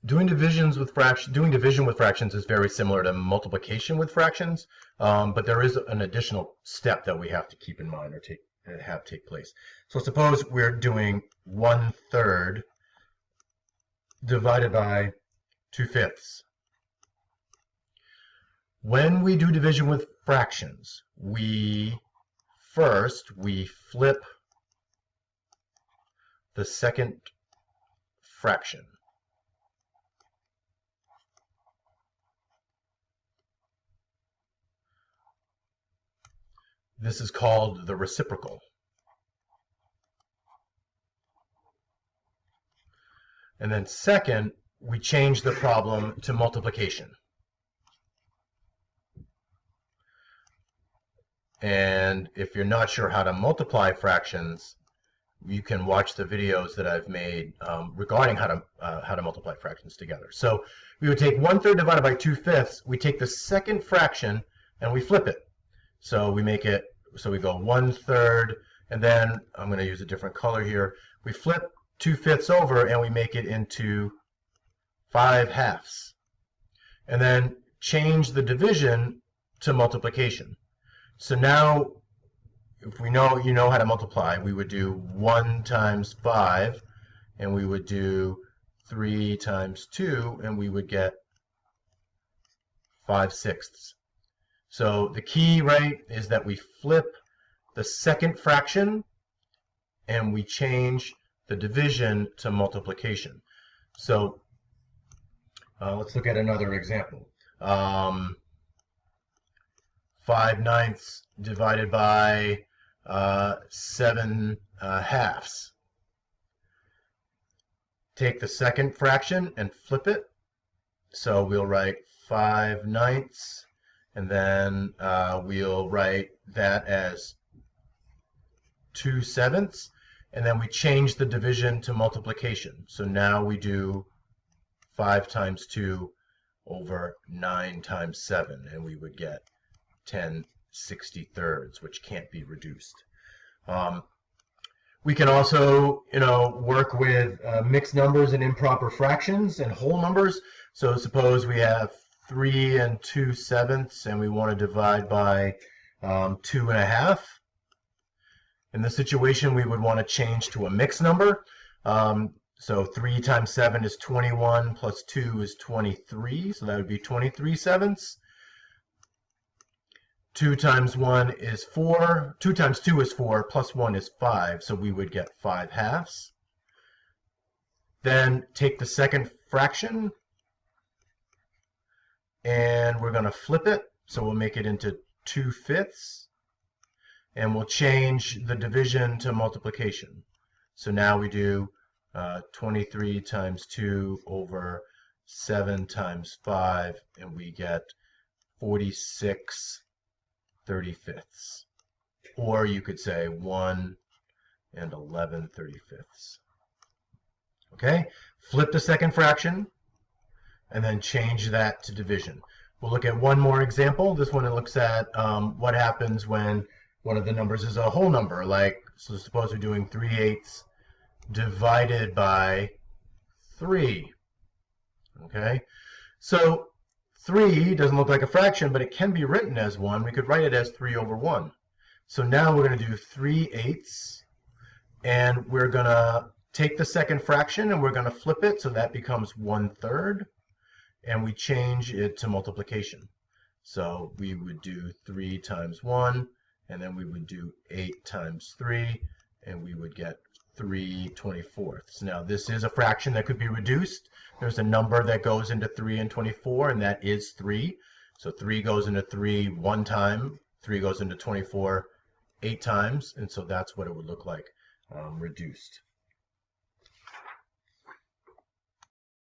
Doing division with fractions is very similar to multiplication with fractions, but there is an additional step that we have to keep in mind or have take place. So suppose we're doing 1/3 divided by 2/5. When we do division with fractions, we flip the second fraction. This is called the reciprocal. And then second, we change the problem to multiplication. And if you're not sure how to multiply fractions, you can watch the videos that I've made regarding how to multiply fractions together. So we would take 1/3 divided by 2/5. We take the second fraction and we flip it. So we make it, so we go 1/3, and then I'm going to use a different color here. We flip 2/5 over and we make it into 5/2. And then change the division to multiplication. So now, if you know how to multiply, we would do 1 times 5, and we would do 3 times 2, and we would get 5/6. So the key, right, is that we flip the second fraction and we change the division to multiplication. So let's look at another example. 5/9 divided by 7/2. Take the second fraction and flip it. So we'll write 5/9, and then we'll write that as 2/7, and then we change the division to multiplication. So now we do 5 times 2 over 9 times 7, and we would get 10/63, which can't be reduced. We can also, work with mixed numbers and improper fractions and whole numbers. So suppose we have 3 2/7, and we want to divide by 2.5. In this situation, we would want to change to a mixed number. So 3 times 7 is 21, plus 2 is 23, so that would be 23/7. 2 times 1 is 4. 2 times 2 is 4, plus 1 is 5, so we would get 5/2. Then take the second fraction, and we're going to flip it, so we'll make it into 2/5, and we'll change the division to multiplication. So now we do 23 times 2 over 7 times 5, and we get 46/35. Or you could say 1 11/35. Okay? Flip the second fraction, and then change that to division. We'll look at one more example. This one looks at what happens when one of the numbers is a whole number. So suppose we're doing 3/8 divided by 3. Okay? So 3 doesn't look like a fraction, but it can be written as 1. We could write it as 3/1. So now we're going to do 3/8, and we're going to take the second fraction and we're going to flip it, so that becomes 1/3, and we change it to multiplication. So we would do 3 times 1, and then we would do 8 times 3, and we would get 3/24. Now this is a fraction that could be reduced. There's a number that goes into 3 and 24, and that is 3. So 3 goes into 3 one time, 3 goes into 24 8 times, and so that's what it would look like reduced.